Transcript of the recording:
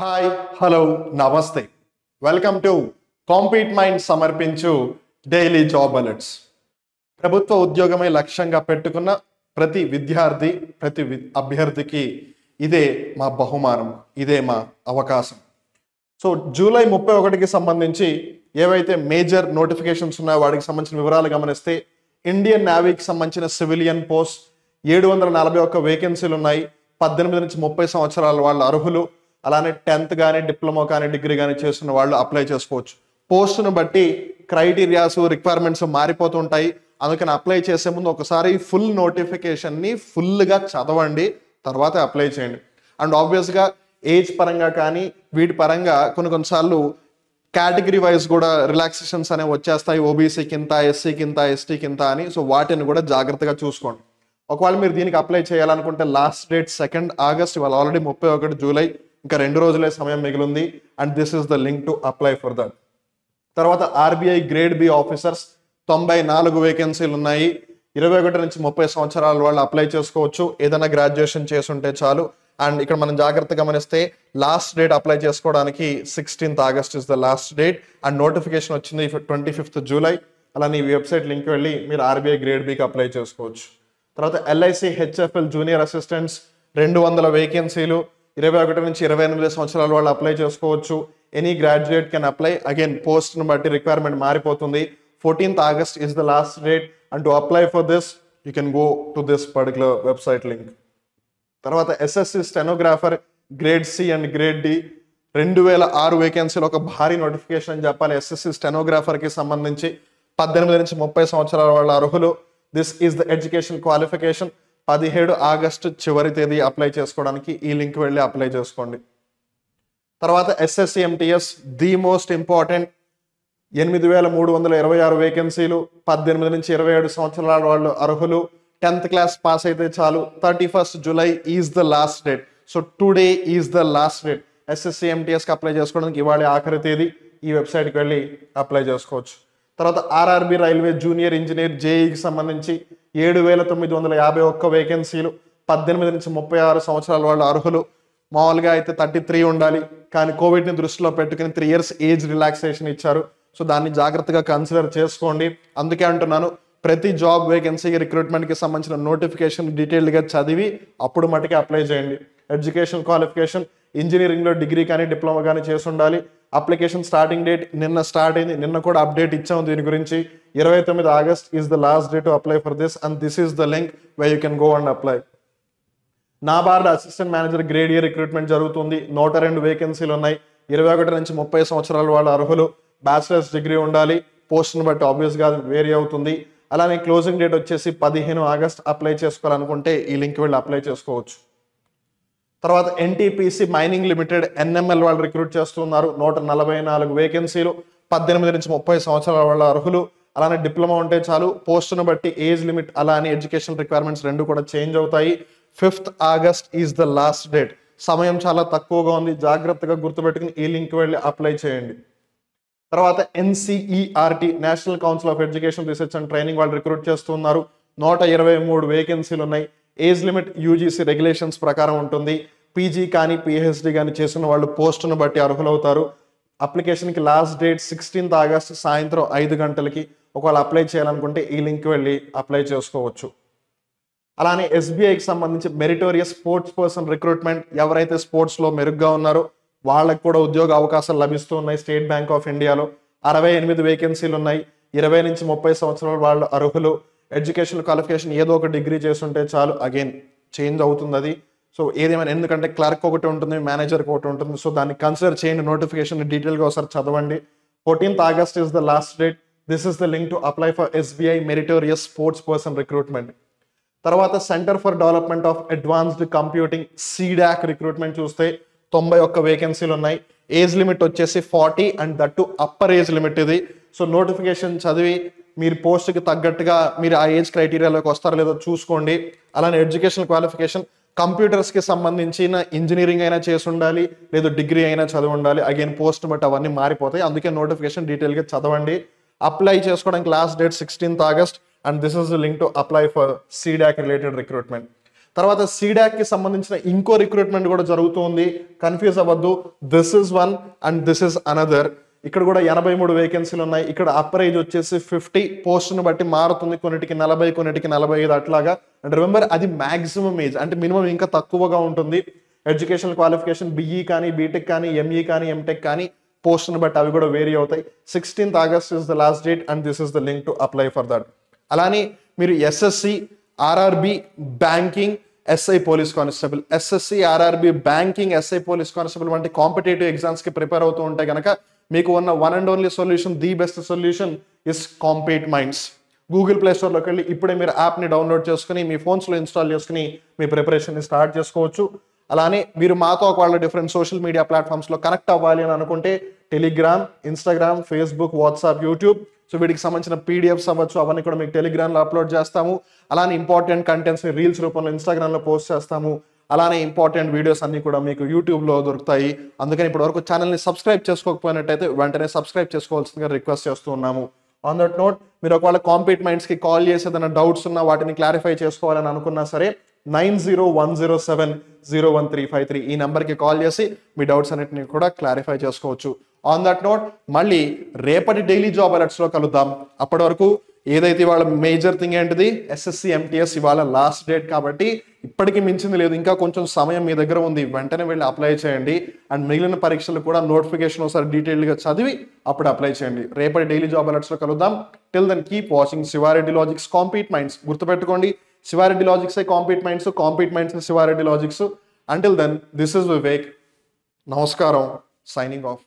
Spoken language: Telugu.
హాయ్ హలో నమస్తే వెల్కమ్ టు కాంపీట్ మైండ్ సమర్పించు డైలీ జాబ్ అలర్ట్స్. ప్రభుత్వ ఉద్యోగమే లక్ష్యంగా పెట్టుకున్న ప్రతి విద్యార్థి అభ్యర్థికి ఇదే మా బహుమానం, ఇదే మా అవకాశం. సో జూలై 31కి సంబంధించి ఏవైతే మేజర్ నోటిఫికేషన్స్ ఉన్నాయో వాటికి సంబంధించిన వివరాలు గమనిస్తే ఇండియన్ నేవీకి సంబంధించిన సివిలియన్ పోస్ట్ 741 వేకెన్సీలు ఉన్నాయి. 18 నుంచి 30 సంవత్సరాల వాళ్ళు అర్హులు. అలానే 10th కానీ డిప్లొమా కానీ డిగ్రీ కానీ చేస్తున్న వాళ్ళు అప్లై చేసుకోవచ్చు. పోస్టును బట్టి క్రైటీరియాస్ రిక్వైర్మెంట్స్ మారిపోతుంటాయి. అందుకని అప్లై చేసే ముందు ఒకసారి ఫుల్ నోటిఫికేషన్ని ఫుల్గా చదవండి, తర్వాత అప్లై చేయండి. అండ్ ఆబ్వియస్గా ఏజ్ పరంగా కానీ వీటి పరంగా కొన్నిసార్లు కేటగిరీ వైజ్ కూడా రిలాక్సేషన్స్ అనేవి వచ్చేస్తాయి. ఓబీసీ కింద, ఎస్సీ కింద, ఎస్టీ కింద అని. సో వాటిని కూడా జాగ్రత్తగా చూసుకోండి. ఒకవేళ మీరు దీనికి అప్లై చేయాలనుకుంటే లాస్ట్ డేట్ 2 ఆగస్ట్, ఇవాళ ఆల్రెడీ 31 జూలై, ఇంకా 2 రోజులే సమయం మిగిలింది. And this is the link to apply for that. తర్వాత ఆర్బీఐ గ్రేడ్ బి ఆఫీసర్స్ 94 వేకెన్సీలు ఉన్నాయి. 21 నుంచి 30 సంవత్సరాల వాళ్ళు అప్లై చేసుకోవచ్చు. ఏదైనా గ్రాడ్యుయేషన్ చేసుంటే చాలు. అండ్ ఇక్కడ మనం జాగ్రత్తగా గమనిస్తే లాస్ట్ డేట్ అప్లై చేసుకోవడానికి 16th August is the last date. And notification వచ్చింది 25th జూలై. అలానే ఈ వెబ్సైట్ లింక్ వెళ్ళి మీరు ఆర్బీఐ గ్రేడ్ బికి అప్లై చేసుకోవచ్చు. తర్వాత ఎల్ఐసి హెచ్ఎఫ్ఎల్ జూనియర్ అసిస్టెంట్స్ 200 వేకెన్సీలు. 21 నుంచి 28 సంవత్సరాల వాళ్ళు అప్లై చేసుకోవచ్చు. Any graduate can apply. Again పోస్ట్ను బట్టి రిక్వైర్మెంట్ మారిపోతుంది. 14th August is the last date. And to apply for this you can go to this particular website link. తర్వాత SSC stenographer grade C and grade D 2006 వేకెన్సీలు, ఒక భారీ నోటిఫికేషన్ అని చెప్పాలి. ఎస్ఎస్సి స్టెనోగ్రాఫర్కి సంబంధించి 18 నుంచి 30 సంవత్సరాల వాళ్ళ అర్హులు. This is the education qualification. 17 August చివరి తేదీ అప్లై చేసుకోవడానికి. ఈ లింక్ వెళ్ళి అప్లై చేసుకోండి. తర్వాత SSC MTS the most important 8326 వేకెన్సీలు. 18 నుంచి 27 సంవత్సరాల వాళ్ళు అర్హులు. 10th క్లాస్ పాస్ అయితే చాలు. 31st July is the last date. So today is the last date. SSC ఎంటీఎస్కి అప్లై చేసుకోవడానికి ఇవాళ ఆఖరి తేదీ. ఈ వెబ్సైట్కి వెళ్ళి అప్లై చేసుకోవచ్చు. తర్వాత ఆర్ఆర్బి రైల్వే జూనియర్ ఇంజనీర్ జేఈకి సంబంధించి 7951 వేకెన్సీలు. 18 నుంచి 36 సంవత్సరాల వాళ్ళు అర్హులు. మామూలుగా అయితే 33 ఉండాలి, కానీ కోవిడ్ని దృష్టిలో పెట్టుకుని 3 years ఏజ్ రిలాక్సేషన్ ఇచ్చారు. సో దాన్ని జాగ్రత్తగా కన్సిడర్ చేసుకోండి. అందుకే అంటున్నాను, ప్రతి జాబ్ వేకెన్సీకి రిక్రూట్మెంట్కి సంబంధించిన నోటిఫికేషన్ డీటెయిల్డ్గా చదివి అప్పుడు మటుకే అప్లై చేయండి. ఎడ్యుకేషన్ క్వాలిఫికేషన్ ఇంజనీరింగ్లో డిగ్రీ కానీ డిప్లొమా కానీ చేసి ఉండాలి. అప్లికేషన్ స్టార్టింగ్ డేట్ నిన్న స్టార్ట్ అయింది. నిన్న కూడా అప్డేట్ ఇచ్చాము దీని గురించి. 29 August is the last day to apply for this. And this is the link way you can go and apply. NABARD assistant manager grade A recruitment జరుగుతుంది. 102 వేకెన్సీలు ఉన్నాయి. 21 నుంచి 30 సంవత్సరాల వాళ్ళు అర్హులు. బ్యాచిలర్స్ డిగ్రీ ఉండాలి. పోస్ట్ను బట్టి ఆబ్వియస్గా వేరీ అవుతుంది. అలానే క్లోజింగ్ డేట్ వచ్చేసి 15 ఆగస్ట్. అప్లై చేసుకోవాలనుకుంటే ఈ లింక్ వెళ్ళి అప్లై చేసుకోవచ్చు. తర్వాత ఎన్టీపీసీ మైనింగ్ లిమిటెడ్ ఎన్ఎంఎల్ వాళ్ళు రిక్రూట్ చేస్తున్నారు. 144 వేకెన్సీలు. 18 నుంచి 30 సంవత్సరాల వాళ్ళ అర్హులు. అలానే డిప్లొమా ఉంటే చాలు. పోస్టును బట్టి ఏజ్ లిమిట్ అలానే ఎడ్యుకేషన్ రిక్వైర్మెంట్స్ రెండు కూడా చేంజ్ అవుతాయి. 5th August is the last date. సమయం చాలా తక్కువగా ఉంది, జాగ్రత్తగా గుర్తుపెట్టుకుని ఈ లింక్ వెళ్ళి అప్లై చేయండి. తర్వాత NCERT national council of education research and training వాళ్ళు రిక్రూట్ చేస్తున్నారు. 123 వేకెన్సీలు ఉన్నాయి. ఏజ్ లిమిట్ యూజీసీ రెగ్యులేషన్స్ ప్రకారం ఉంటుంది. పీజీ కానీ పిహెచ్డి కానీ చేసిన వాళ్ళు పోస్టును బట్టి అర్హులవుతారు. అప్లికేషన్కి లాస్ట్ డేట్ 16th ఆగస్ట్ సాయంత్రం 5 గంటలకి. ఒకవేళ అప్లై చేయాలనుకుంటే ఈ లింక్ వెళ్ళి అప్లై చేసుకోవచ్చు. అలానే ఎస్బీఐకి సంబంధించి మెరిటోరియస్ స్పోర్ట్స్ పర్సన్ రిక్రూట్మెంట్, ఎవరైతే స్పోర్ట్స్లో మెరుగ్గా ఉన్నారో వాళ్ళకు కూడా ఉద్యోగ అవకాశాలు లభిస్తూ ఉన్నాయి. స్టేట్ బ్యాంక్ ఆఫ్ ఇండియాలో 68 వేకెన్సీలు ఉన్నాయి. 20 నుంచి 30 సంవత్సరాల వాళ్ళు అర్హులు. ఎడ్యుకేషన్ క్వాలిఫికేషన్ ఏదో ఒక డిగ్రీ చేస్తుంటే చాలు. అగైన్ చేంజ్ అవుతుంది అది. సో ఏదేమైనా, ఎందుకంటే క్లర్క్ ఒకటి ఉంటుంది, మేనేజర్కి ఒకటి ఉంటుంది. సో దాన్ని కన్సిడర్ చేయండి. నోటిఫికేషన్ డీటెయిల్గా ఒకసారి చదవండి. 14th August is the last date. This is the link to apply for SBI meritorious sports person recruitment. తర్వాత centre for development of advanced computing CDAC recruitment చూస్తే 91 వేకెన్సీలు ఉన్నాయి. ఏజ్ లిమిట్ వచ్చేసి 40 and that upper age limit ఇది. సో నోటిఫికేషన్ చదివి మీరు పోస్ట్కి తగ్గట్టుగా మీరు ఆ ఏజ్ క్రైటీరియాలోకి వస్తారో లేదో చూసుకోండి. అలానే ఎడ్యుకేషన్ క్వాలిఫికేషన్ కంప్యూటర్స్కి సంబంధించిన ఇంజనీరింగ్ అయినా చేసి ఉండాలి, లేదు డిగ్రీ అయినా చదివి ఉండాలి. అగైన్ పోస్ట్ బట్ అవన్నీ మారిపోతాయి. అందుకే నోటిఫికేషన్ డీటెయిల్గా చదవండి. అప్లై చేసుకోవడానికి last date 16th August. And this is the link to apply for C-DAC related recruitment. తర్వాత సీడాక్ కి సంబంధించిన ఇంకో రిక్రూట్మెంట్ కూడా జరుగుతుంది, కన్ఫ్యూజ్ అవ్వద్దు. This is one and this is another. ఇక్కడ కూడా 83 వేకెన్సీలు ఉన్నాయి. ఇక్కడ అప్పర్ ఏజ్ వచ్చేసి 50, పోస్ట్ని బట్టి మారుతుంది, కొన్నిటికి 40, కొన్నిటికి 45 అట్లాగా. అండ్ రిమెంబర్ అది మాక్సిమం ఏజ్, అంటే మినిమం ఇంకా తక్కువగా ఉంటుంది. ఎడ్యుకేషనల్ క్వాలిఫికేషన్ బిఈ కానీ, బీటెక్ కానీ, ఎంఈ కానీ, ఎంటెక్ కానీ, పోస్ట్ని బట్టి అవి కూడా వేరీ అవుతాయి. 16th August is the last date and this is the link to apply for that. అలానే మీరు SSC, RRB, banking, SI police constable, SSC, RRB, banking, SI police constable వంటి కాంపిటేటివ్ ఎగ్జామ్స్కి ప్రిపేర్ అవుతూ ఉంటే కనుక మీకు ఉన్న one and only solution, the best solution is Compete Minds. Google Play స్టోర్లోకి వెళ్ళి ఇప్పుడే మీరు యాప్ని డౌన్లోడ్ చేసుకుని మీ ఫోన్స్లో ఇన్స్టాల్ చేసుకుని మీ ప్రిపరేషన్ని స్టార్ట్ చేసుకోవచ్చు. అలానే మీరు మాతో ఒకవేళ డిఫరెంట్ సోషల్ మీడియా ప్లాట్ఫామ్స్లో కనెక్ట్ అవ్వాలి అని అనుకుంటే Telegram, Instagram, Facebook, WhatsApp, YouTube, so వీటికి సంబంధించిన పీడిఎఫ్స్ అవ్వచ్చు, అవన్నీ కూడా మీకు టెలిగ్రామ్లో అప్లోడ్ చేస్తాము. అలానే ఇంపార్టెంట్ కంటెంట్స్ని రీల్స్ రూపంలో ఇన్స్టాగ్రామ్లో పోస్ట్ చేస్తాము. అలానే ఇంపార్టెంట్ వీడియోస్ అన్ని కూడా మీకు యూట్యూబ్లో దొరుకుతాయి. అందుకని ఇప్పటివరకు ఛానల్ని సబ్స్క్రైబ్ చేసుకోకపోయినట్టయితే వెంటనే సబ్స్క్రైబ్ చేసుకోవాల్సిందిగా రిక్వెస్ట్ చేస్తూ ఉన్నాము. ఆన్ దట్ నోట్, మీరు ఒకవేళ కాంపీట్ మైండ్స్కి కాల్ చేసి ఏదైనా డౌట్స్ ఉన్నా వాటిని క్లారిఫై చేసుకోవాలని అనుకున్నా సరే 9010701353 ఈ నెంబర్కి కాల్ చేసి మీ డౌట్స్ అన్నిటిని కూడా క్లారిఫై చేసుకోవచ్చు. ఆన్ దట్ నోట్, మళ్ళీ రేపటి డైలీ జాబ్ అలర్ట్స్లో కలుద్దాం. అప్పటి వరకు ఏదైతే ఇవాళ మేజర్ థింగ్ ఏంటిది, ఎస్ఎస్సి ఎంటీఎస్ ఇవాళ లాస్ట్ డేట్ కాబట్టి ఇప్పటికీ మించింది లేదు, ఇంకా కొంచెం సమయం మీ దగ్గర ఉంది. వెంటనే వెళ్ళి అప్లై చేయండి. అండ్ మిగిలిన పరీక్షలు కూడా నోటిఫికేషన్ ఒకసారి డీటెయిల్గా చదివి అప్పుడు అప్లై చేయండి. రేపటి డైలీ జాబ్ అలర్ట్స్లో కలుద్దాం. Till then keep watching Shivareddy logics Compete Minds. గుర్తుపెట్టుకోండి, Shivareddy logics Compete Minds, Compete Minds Shivareddy logics. Until then, this is Vivek. నమస్కారం, సైనింగ్ ఆఫ్.